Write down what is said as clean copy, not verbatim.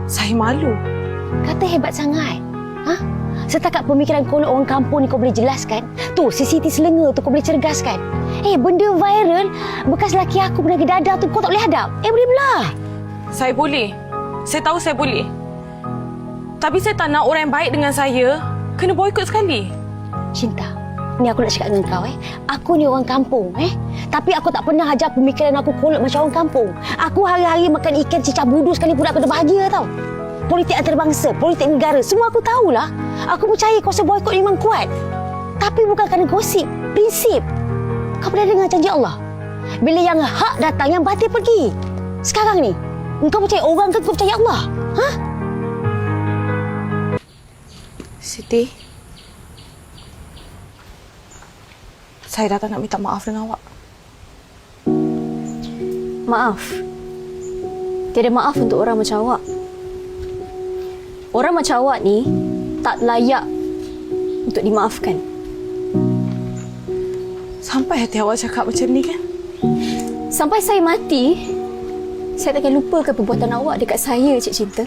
Saya malu. Kata hebat sangat. Ha? Setakat pemikiran kolot orang kampung ni kau boleh jelaskan. Tu, si Siti Selenga tu kau boleh cergaskan. Benda viral bekas laki aku bernaga dada tu kau tak boleh hadap. Boleh belah. Saya boleh. Saya tahu saya boleh. Tapi saya tak nak orang yang baik dengan saya kena boikot sekali. Cinta, ni aku nak cakap dengan kau Aku ni orang kampung Tapi aku tak pernah ajar pemikiran aku kolot macam orang kampung. Aku hari-hari makan ikan cicak budu sekali pun nak kena bahagia tau. Politik antarabangsa, politik negara, semua aku tahulah. Aku percaya kuasa boikot memang kuat. Tapi bukan kerana gosip, prinsip. Kau pernah dengar janji Allah? Bila yang hak datang, yang batil pergi. Sekarang ni, engkau percaya orang ke kau percaya Allah? Ha? Siti, saya datang nak minta maaf dengan awak. Maaf. Tiada maaf untuk orang macam awak. Orang macam awak ni tak layak untuk dimaafkan. Sampai hati awak cakap macam ni kan? Sampai saya mati, saya takkan lupakan perbuatan awak dekat saya, Cik Cinta.